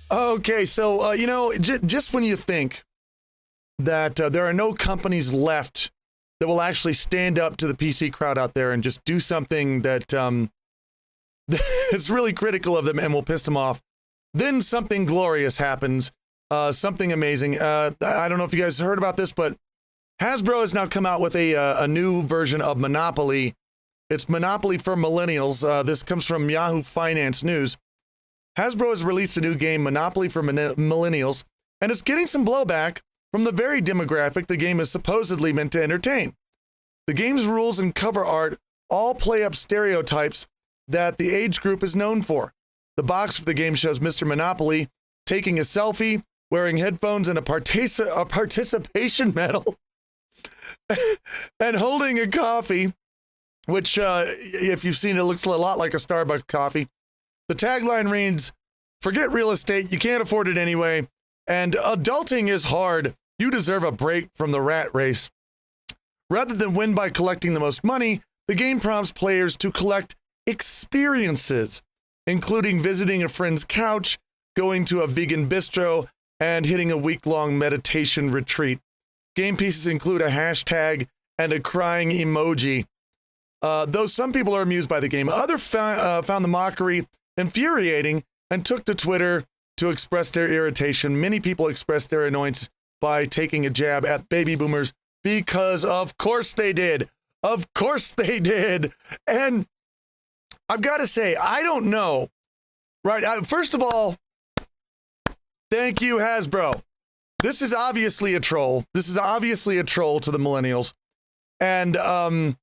Okay, so just when you think that there are no companies left that will actually stand up to the PC crowd out there and just do something that it's really critical of them and will piss them off, then something glorious happens, something amazing. I don't know if you guys heard about this, but Hasbro has now come out with a new version of Monopoly. It's Monopoly for Millennials. This comes from Yahoo Finance News. Hasbro has released a new game, Monopoly for Millennials, and it's getting some blowback from the very demographic the game is supposedly meant to entertain. The game's rules and cover art all play up stereotypes that the age group is known for. The box for the game shows Mr. Monopoly taking a selfie, wearing headphones and a participation medal, and holding a coffee, which, if you've seen it, looks a lot like a Starbucks coffee. The tagline reads, "Forget real estate, you can't afford it anyway, and adulting is hard. You deserve a break from the rat race." Rather than win by collecting the most money, the game prompts players to collect experiences, including visiting a friend's couch, going to a vegan bistro, and hitting a week-long meditation retreat. Game pieces include a hashtag and a crying emoji. Though some people are amused by the game, others found the mockery infuriating and took to Twitter to express their irritation. Many people expressed their annoyance by taking a jab at baby boomers because of course they did. Of course they did. And I've got to say, I don't know. Right. First of all, thank you, Hasbro. This is obviously a troll. This is obviously a troll to the millennials. And I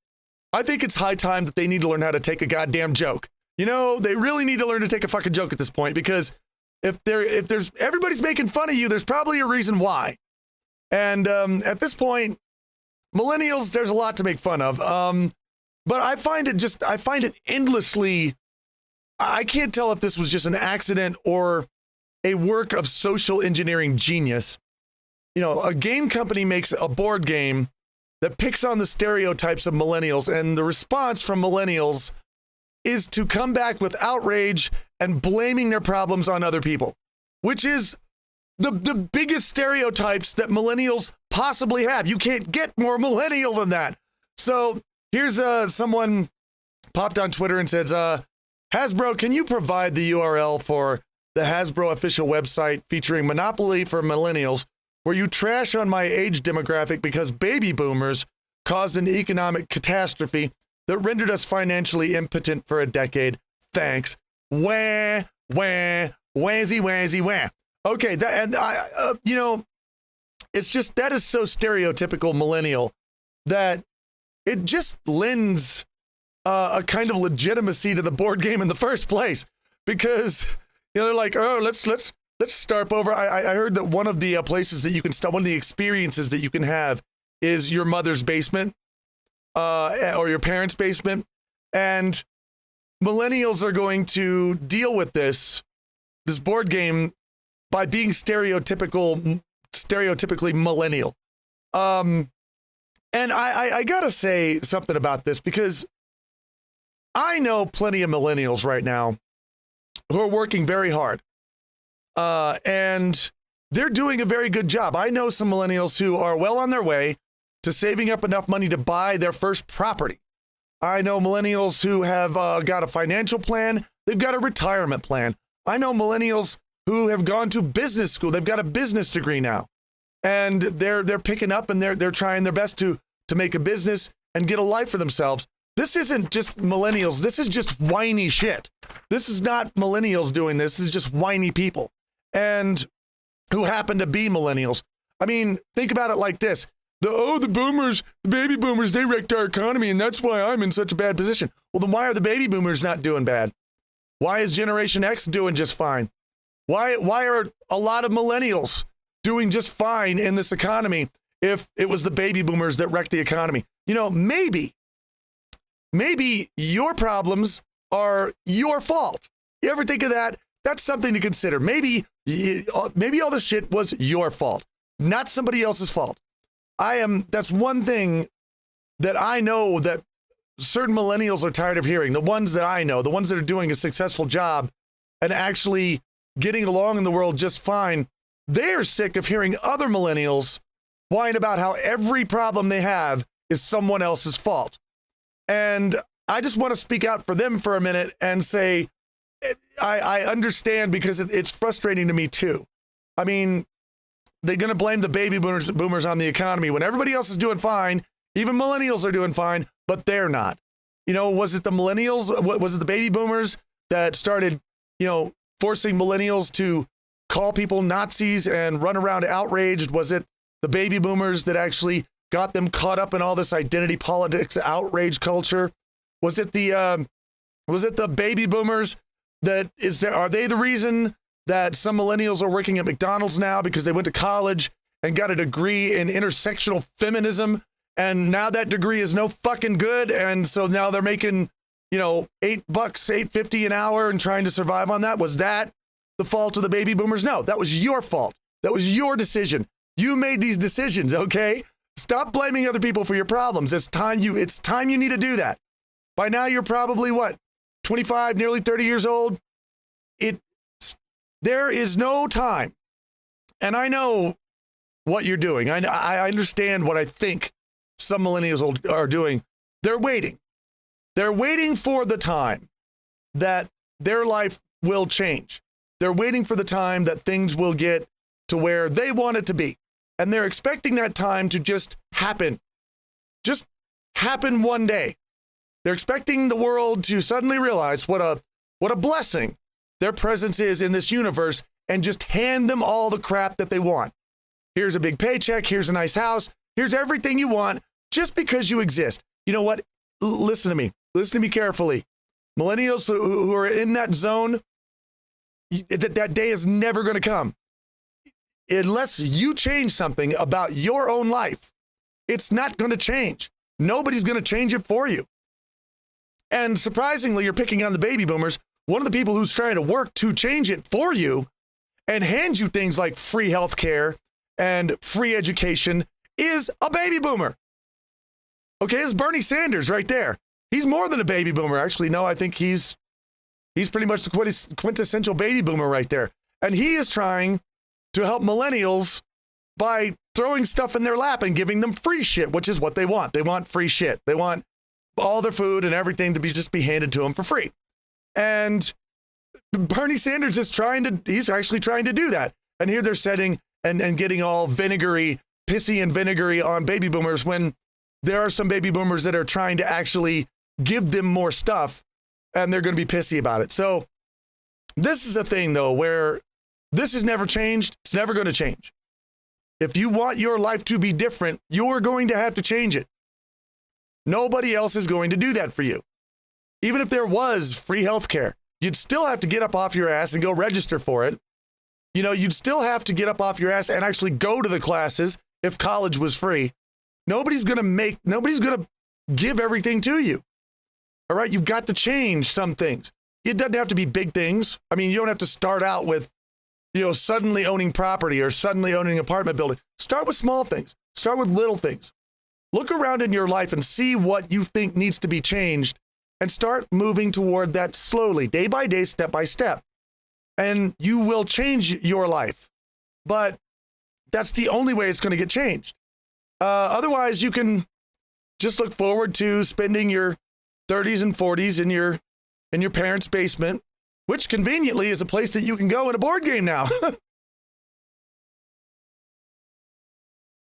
think it's high time that they need to learn how to take a goddamn joke. You know, they really need to learn to take a fucking joke at this point, because if there's everybody's making fun of you, there's probably a reason why. And at this point, millennials, there's a lot to make fun of. But I find it endlessly, I can't tell if this was just an accident or a work of social engineering genius. You know, a game company makes a board game that picks on the stereotypes of millennials, and the response from millennials is to come back with outrage and blaming their problems on other people, which is the biggest stereotypes that millennials possibly have. You can't get more millennial than that. So here's someone popped on Twitter and says, Hasbro, can you provide the URL for the Hasbro official website featuring Monopoly for Millennials, where you trash on my age demographic because baby boomers caused an economic catastrophe that rendered us financially impotent for a decade. Thanks. Wah, wah, wazzy, wazzy, wah. Okay, it's just, that is so stereotypical millennial that it just lends a kind of legitimacy to the board game in the first place, because they're like, oh, let's start over. I heard that one of the places that you can start, one of the experiences that you can have is your mother's basement, or your parents' basement. And millennials are going to deal with this board game by being stereotypically millennial. And I gotta say something about this, because I know plenty of millennials right now who are working very hard. And they're doing a very good job. I know some millennials who are well on their way to saving up enough money to buy their first property. I know millennials who have got a financial plan. They've got a retirement plan. I know millennials who have gone to business school. They've got a business degree now, and they're picking up and they're trying their best to make a business and get a life for themselves. This isn't just millennials. This is just whiny shit. This is not millennials doing this. This is just whiny people, and who happen to be millennials. I mean, think about it like this. The boomers, the baby boomers, they wrecked our economy, and that's why I'm in such a bad position. Well, then why are the baby boomers not doing bad? Why is Generation X doing just fine? Why are a lot of millennials doing just fine in this economy if it was the baby boomers that wrecked the economy? You know, maybe your problems are your fault. You ever think of that? That's something to consider. Maybe all this shit was your fault, not somebody else's fault. That's one thing that I know that certain millennials are tired of hearing. The ones that I know, the ones that are doing a successful job and actually getting along in the world just fine, they're sick of hearing other millennials whine about how every problem they have is someone else's fault. And I just want to speak out for them for a minute and say, I understand, because it's frustrating to me too. I mean, they're going to blame the baby boomers on the economy when everybody else is doing fine. Even millennials are doing fine, but they're not. You know, was it the millennials? Was it the baby boomers that started, forcing millennials to call people Nazis and run around outraged? Was it the baby boomers that actually got them caught up in all this identity politics, outrage culture? Was it the baby boomers are they the reason that some millennials are working at McDonald's now because they went to college and got a degree in intersectional feminism, and now that degree is no fucking good, and so now they're making, $8.50 an hour and trying to survive on that? Was that the fault of the baby boomers? No, that was your fault. That was your decision. You made these decisions, okay? Stop blaming other people for your problems. It's time you need to do that. By now you're probably 25, nearly 30 years old. There is no time. And I know what you're doing. I understand what I think some millennials are doing. They're waiting. They're waiting for the time that their life will change. They're waiting for the time that things will get to where they want it to be. And they're expecting that time to just happen. Just happen one day. They're expecting the world to suddenly realize what a blessing their presence is in this universe, and just hand them all the crap that they want. Here's a big paycheck. Here's a nice house. Here's everything you want just because you exist. You know what? Listen to me. Listen to me carefully. Millennials who are in that zone, that day is never going to come. Unless you change something about your own life, it's not going to change. Nobody's going to change it for you. And surprisingly, you're picking on the baby boomers. One of the people who's trying to work to change it for you and hand you things like free health care and free education is a baby boomer. Okay, it's Bernie Sanders right there. He's more than a baby boomer. Actually, no, I think he's pretty much the quintessential baby boomer right there. And he is trying to help millennials by throwing stuff in their lap and giving them free shit, which is what they want. They want free shit. They want all their food and everything to be handed to them for free. And Bernie Sanders is he's actually trying to do that. And here they're setting and getting all pissy and vinegary on baby boomers, when there are some baby boomers that are trying to actually give them more stuff, and they're going to be pissy about it. So this is a thing, though, where this has never changed. It's never going to change. If you want your life to be different, you're going to have to change it. Nobody else is going to do that for you. Even if there was free health care, you'd still have to get up off your ass and go register for it. You'd still have to get up off your ass and actually go to the classes if college was free. Nobody's going to give everything to you. All right. You've got to change some things. It doesn't have to be big things. I mean, you don't have to start out with, suddenly owning property or suddenly owning an apartment building. Start with small things. Start with little things. Look around in your life and see what you think needs to be changed, and start moving toward that slowly, day by day, step by step. And you will change your life. But that's the only way it's going to get changed. Otherwise, you can just look forward to spending your 30s and 40s in your parents' basement, which conveniently is a place that you can go in a board game now.